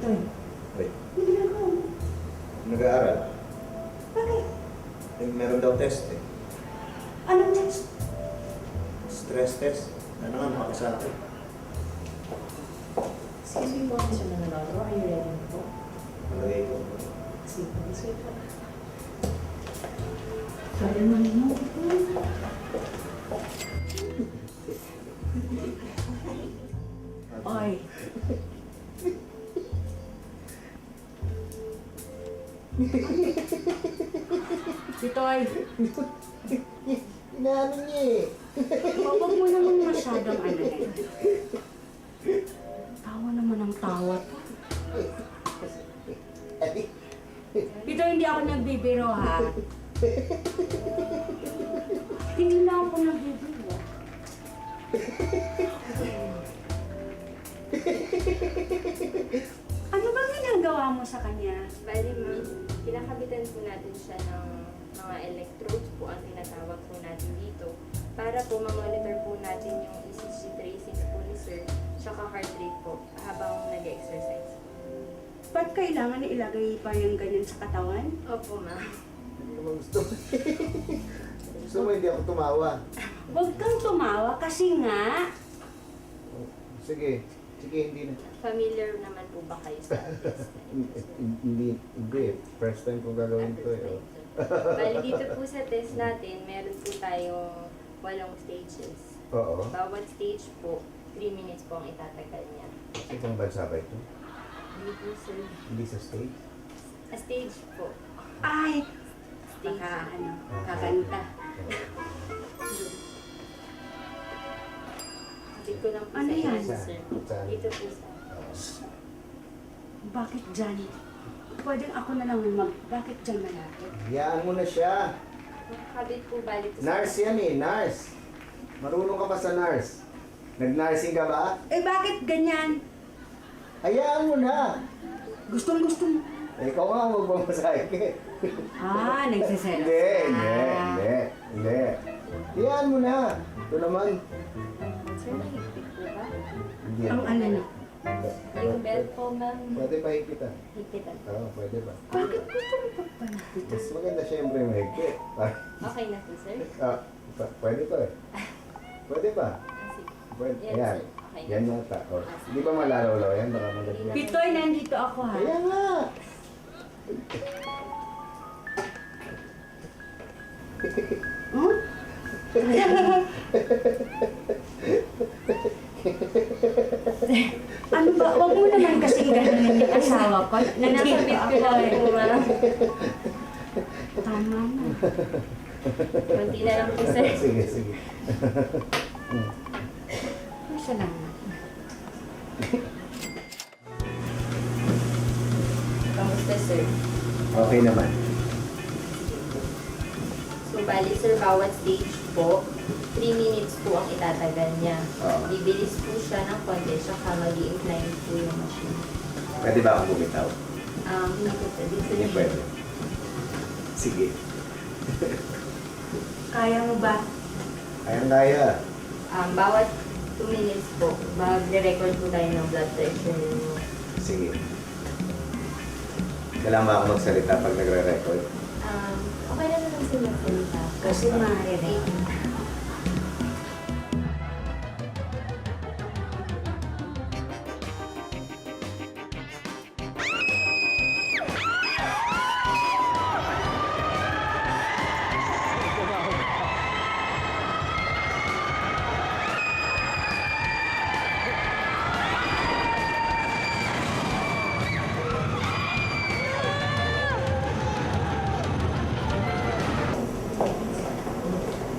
Pitoy, Wait, hindi ginagawa mo. nag-aaral. Bakit? Eh, meron daw test eh. Anong test? Stress test. Ano nga, makasabi. Excuse me po, Mr. Manaloto. Are you ready po? Malagay ko. Sige, sige po. Kaya mo mo. Oy. Pitoy, Inaano niya eh. huwag mo naman masyadong ano eh. Tawa naman ang tawa. Pitoy, hindi ako nagbibiro ha. Hindi na ako nagbibiro. Ano ba ginagawa mo sa kanya? Bali ma'am, kinakabitan po natin siya ng mga electrodes po ang tinatawag po natin dito para po ma-monitor po natin yung ECG tracings po ni sir tsaka heart rate po habang nag-exercise. Ba't kailangan ilagay pa yung ganyan sa katawan? Opo ma'am. Hindi naman gusto. Gusto mo hindi ako tumawa. Huwag kang tumawa kasi nga. Sige, sige, hindi na. Familiar naman po ba kayo sa test? Hindi. First time kong gagawin ito eh. Oh. Bali dito po sa test natin, meron po tayong 8 stages. Oo. Bawat stage po, 3 minutes po ang itatagal niya. Itong bansa ba ito? Hindi po sir. Hindi sa stage? A stage po. Ay, Stage. baka ano, kakanta. Hindi ko lang po Ano sa yan? inyo, sir. Saan? Dito po sa... Bakit dyan? Pwedeng ako na lang bakit dyan malapit? Hayaan mo na siya. Kabit po bali to Nurse yan eh, nurse. Marunong ka pa sa nurse. Nag-nursing ka ba? Eh bakit ganyan? Hayaan mo na. Gustong gusto mo. Eh, ikaw nga magpamasahe ka eh. Ah, nagsiselos. Hindi. Hayaan mo na. Ito naman. Sir, mahigpit po ba? Hindi. Ang ano na. Yung belt po, ma'am. Pwede pa higpitan. Higpitan. Oo, pwede ba? Bakit gusto mo pagpalapit? Mas maganda siyempre mahigpit. Okay na po, sir? Pwede to eh. Pwede ba? Sige. Pwede. Yan, Ayan. sir. Okay. Yan yata. Oh. Hindi ba malalaw-law yan? Baka maganda. Pitoy, nandito ako ha. Kaya nga. Hmm? Ano ba? Huwag mo naman kasi ganun yung asawa ko. Nandito Nakabit ko ako lang eh. po, ma'am. Tama na. Kunti na lang po, sir. Sige. Salamat. Kamusta, sir? Okay naman. So, bali, sir, bawat stage po, 3 minutes po ang itatagal niya. Oo. Bibilis po siya ng konti, saka mag-i-incline po yung machine. Pwede ba akong bumitaw? Hindi po pwede, sir. Hindi pwede. Sige. Kaya mo ba? Kaya. Bawat 2 minutes po, mag-record po tayo ng blood pressure niyo. Sige. Kailangan ba ako magsalita pag nagre-record? Okay na naman sila po. Kasi maririnig.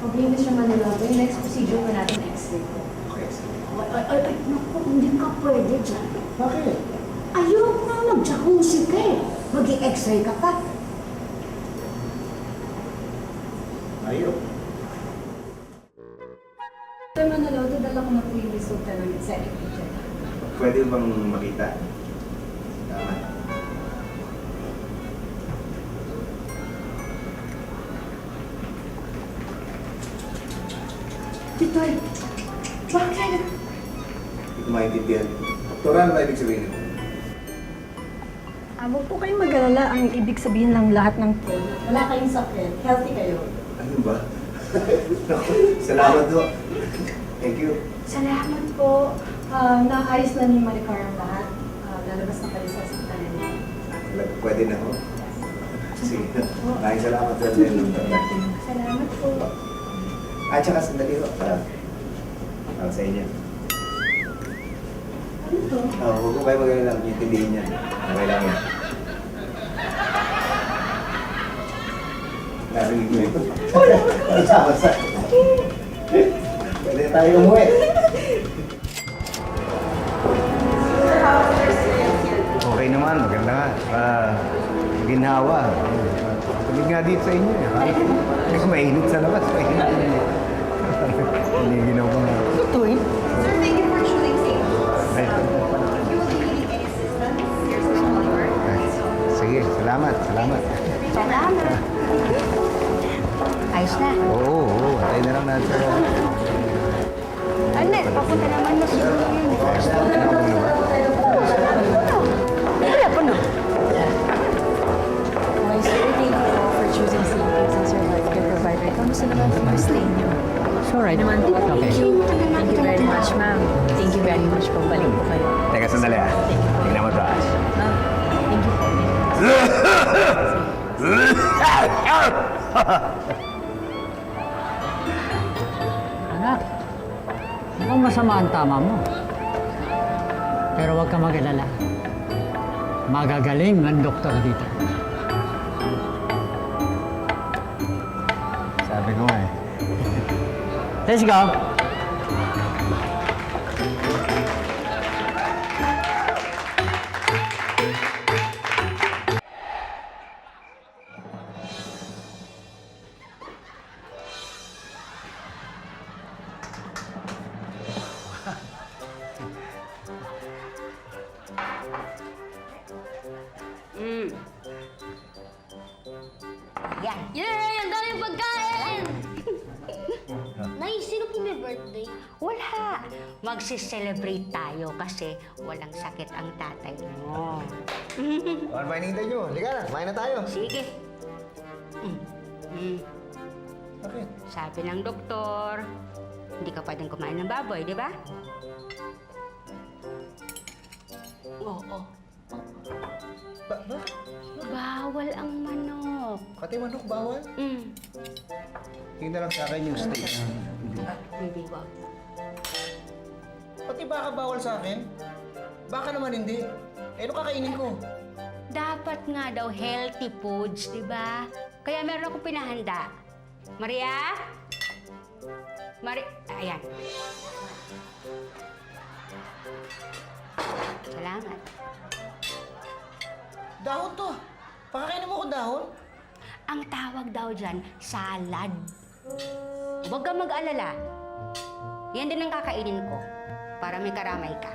Okay, Mr. Manaloto. Yung next procedure po natin x-ray po. Okay, sige. Ay, naku, hindi ka pwede dyan. Bakit? Ayoko na mag-jacuzzi ka eh. Mag-i-x-ray ka pa. Ayok. Mr. Manaloto, dala ko na po yung resulta ng sanity check. Pwede bang makita? Tama. Pitoy, bakit? Hindi ko maintindihan. Doktoran ba ibig sabihin nito? Huwag po kayong mag-alala. Ang ibig sabihin ng lahat ng to, wala kayong sakit. Healthy kayo. Ano ba? Salamat po. Thank you. Salamat po. Naayos na ni Maricar ang lahat. Lalabas na kayo sa hospital niya. Pwede na ho. Sige. Maraming salamat po. Salamat po. At saka sandali ho. Para sa inyo. Ano to? Huwag ko kayo mag-alala. Intindihin niya. Okay lang yan. Narinig mo ito. Basta. Pwede tayo umuwi. Okay naman, maganda nga. Ginhawa. Tulog nga dito sa inyo. Kasi mainit sa labas. Hindi ginawa ko nga. Ito eh. Sir, thank you for choosing St. Ay, You will be needing any assistance. Here's the number. sige, salamat. Salamat. Ayos na. Oo, atay na lang natin. Ano, papunta naman na siguro yun. Wala po no. Okay, sir. Thank you po for choosing St. as your healthcare provider. Kamusta naman po yung stay niyo? Alright naman. Okay. Thank you very much, ma'am. Thank you very much po. Balik po kayo. Teka, sandali ah. Tingnan mo ito ah. Ma'am, thank you po. Anak, mukhang masama ang tama mo. Pero huwag ka mag-alala. Magagaling ang doktor dito. Sabi ko nga eh. Let's go! Yan. Yay! Ang daming pagkain! Nay, sino po may birthday? Wala. Magsi-celebrate tayo kasi walang sakit ang tatay mo. Ano ba hinihintay nyo? Liga na, kumain na tayo. Sige. Bakit? Sabi ng doktor, hindi ka pwedeng kumain ng baboy, di ba? Oo. Ba? Bawal ang manok. Pati manok bawal? Tingnan lang sa akin yung steak. Baby, wag. Pati baka bawal sa akin? Baka naman hindi. Eh, ano kakainin ko? Dapat nga daw healthy foods, di ba? Kaya meron akong pinahanda. Maria? Ayan. Salamat. Dahon to. Pakakainin mo ko dahon? Ang tawag daw dyan, salad. Huwag kang mag-alala. Yan din ang kakainin ko para may karamay ka.